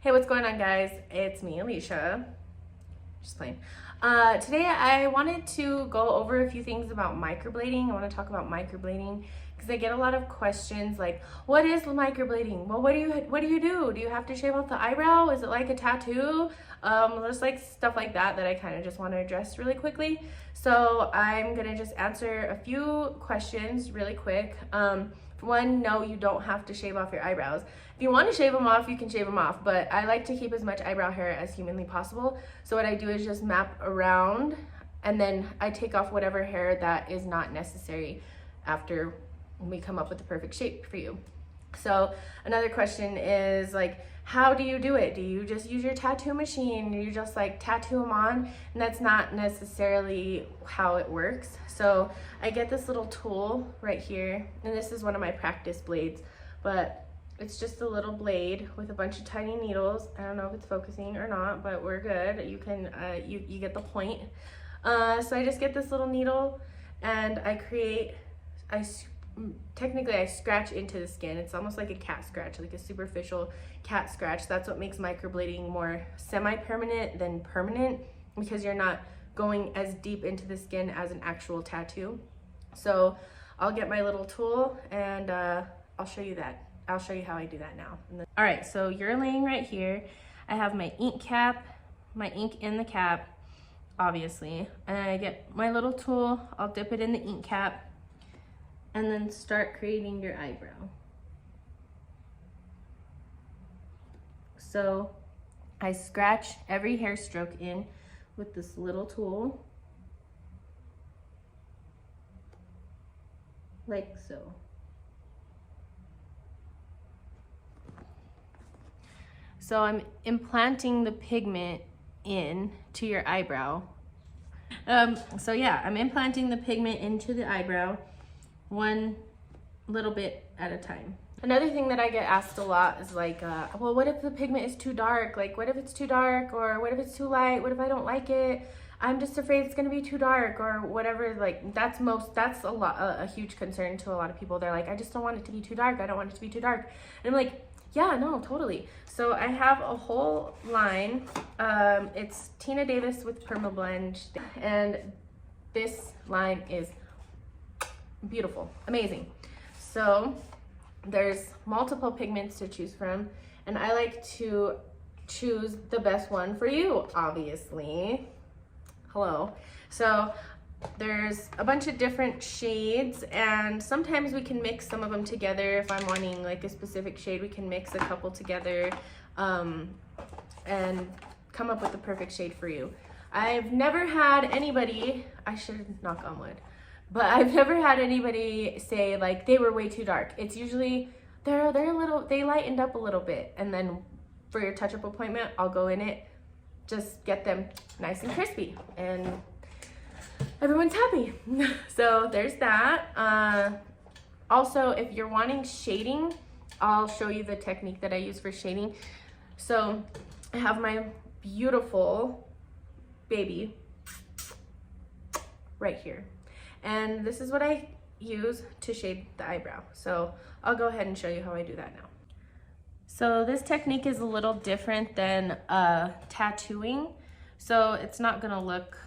Hey, what's going on, guys? It's me, Alicia. Just playing. Today I wanted to go over a few things about microblading. I want to talk about microblading because I get a lot of questions like, what is microblading? Well, what do you do? Do you have to shave off the eyebrow? Is it like a tattoo? There's like stuff like that I kind of just want to address really quickly. So I'm gonna just answer a few questions really quick. For one, no, you don't have to shave off your eyebrows. If you want to shave them off, you can shave them off, but I like to keep as much eyebrow hair as humanly possible. So what I do is just map around and then I take off whatever hair that is not necessary after we come up with the perfect shape for you. So another question is like, how do you do it? Do you just use your tattoo machine? Do you just like tattoo them on? And that's not necessarily how it works. So I get this little tool right here, and this is one of my practice blades, but it's just a little blade with a bunch of tiny needles. I don't know if it's focusing or not, but we're good. You can, you get the point. So I just get this little needle and technically I scratch into the skin. It's almost like a cat scratch, like a superficial cat scratch. That's what makes microblading more semi-permanent than permanent, because you're not going as deep into the skin as an actual tattoo. So I'll get my little tool and I'll show you that. I'll show you how I do that now. All right, so you're laying right here. I have my ink cap, my ink in the cap, obviously. And I get my little tool, I'll dip it in the ink cap, and then start creating your eyebrow. So I scratch every hair stroke in with this little tool, like so. So I'm implanting the pigment in to your eyebrow. So yeah, I'm implanting the pigment into the eyebrow, one little bit at a time. Another thing that I get asked a lot is like, well, what if the pigment is too dark? Like, what if it's too dark? Or what if it's too light? What if I don't like it? I'm just afraid it's gonna be too dark or whatever. Like, that's a huge concern to a lot of people. They're like, I just don't want it to be too dark. I don't want it to be too dark. And I'm like, yeah, no, totally. So I have a whole line. It's Tina Davis with Permablend, and this line is beautiful, amazing. So there's multiple pigments to choose from, and I like to choose the best one for you, obviously. Hello. So there's a bunch of different shades, and sometimes we can mix some of them together. If I'm wanting like a specific shade, we can mix a couple together and come up with the perfect shade for you. I've never had anybody, I should knock on wood, but I've never had anybody say like they were way too dark. It's usually they lightened up a little bit, and then for your touch-up appointment, I'll go in it, just get them nice and crispy, and everyone's happy. So there's that. Also, if you're wanting shading, I'll show you the technique that I use for shading. So I have my beautiful baby right here, and this is what I use to shade the eyebrow. So I'll go ahead and show you how I do that now. So this technique is a little different than tattooing. So it's not gonna look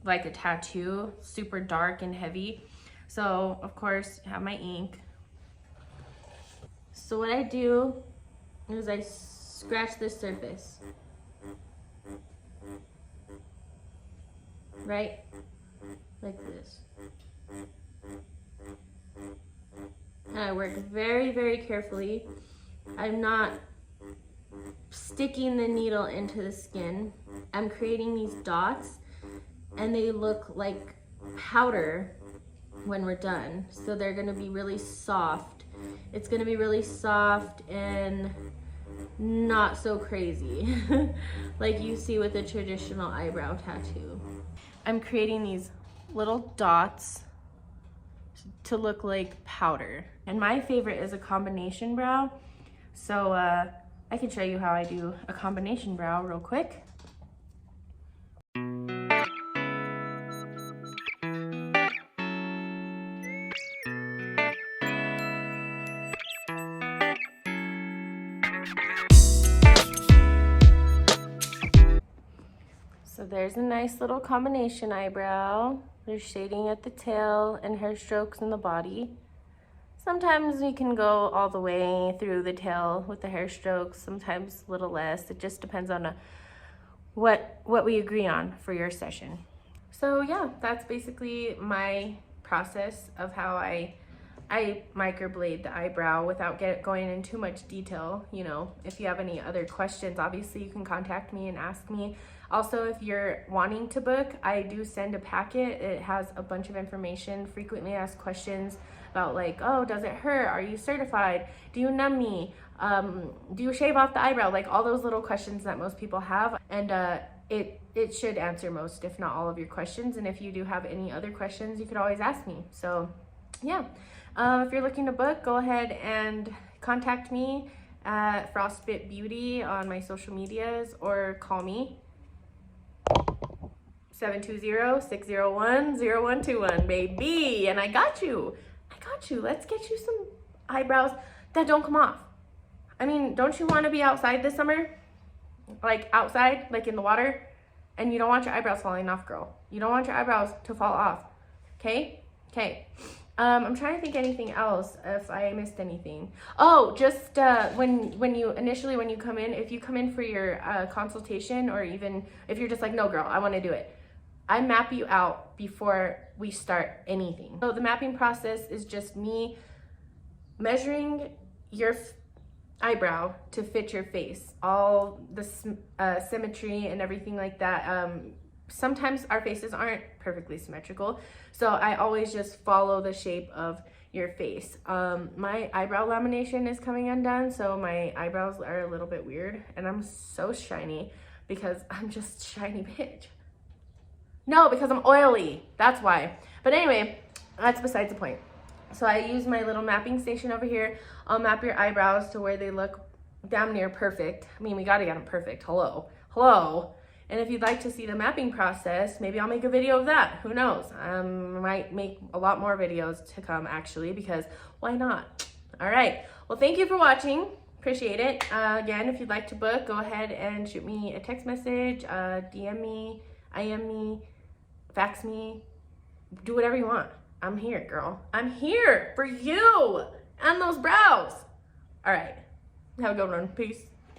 like a tattoo, super dark and heavy. So of course I have my ink. So what I do is I scratch this surface, right, like this. And I work very, very carefully. I'm not sticking the needle into the skin. I'm creating these dots, and they look like powder when we're done. So they're gonna be really soft. It's gonna be really soft and not so crazy like you see with a traditional eyebrow tattoo. I'm creating these little dots to look like powder. And my favorite is a combination brow. So I can show you how I do a combination brow real quick. So there's a nice little combination eyebrow. There's shading at the tail and hair strokes in the body. Sometimes you can go all the way through the tail with the hair strokes, sometimes a little less. It just depends on what we agree on for your session. So yeah, that's basically my process of how I microblade the eyebrow without going in too much detail. You know, if you have any other questions, obviously you can contact me and ask me. Also, if you're wanting to book, I do send a packet. It has a bunch of information, frequently asked questions about like, oh, does it hurt? Are you certified? Do you numb me? Do you shave off the eyebrow? Like all those little questions that most people have. And it should answer most, if not all of your questions. And if you do have any other questions, you could always ask me. So yeah, if you're looking to book, go ahead and contact me at Frostbit Beauty on my social medias or call me 720-601-0121, baby. And I got you. Let's get you some eyebrows that don't come off. I mean, don't you want to be outside this summer? Like outside, like in the water? And you don't want your eyebrows falling off, girl. You don't want your eyebrows to fall off. Okay? Okay. I'm trying to think anything else if I missed anything. Oh, just when you come in, if you come in for your consultation, or even if you're just like, no girl, I want to do it, I map you out before we start anything. So the mapping process is just me measuring your eyebrow to fit your face, all the symmetry and everything like that. Sometimes our faces aren't perfectly symmetrical, so I always just follow the shape of your face. My eyebrow lamination is coming undone, so my eyebrows are a little bit weird, and I'm so shiny because I'm just shiny bitch. No, because I'm oily, that's why. But anyway, that's besides the point. So I use my little mapping station over here. I'll map your eyebrows to where they look damn near perfect. I mean, we gotta get them perfect, hello. And if you'd like to see the mapping process, maybe I'll make a video of that, who knows? I might make a lot more videos to come actually, because why not? All right, well, thank you for watching, appreciate it. Again, if you'd like to book, go ahead and shoot me a text message, DM me, IM me, fax me, do whatever you want. I'm here, girl. I'm here for you and those brows. All right, have a good one, peace.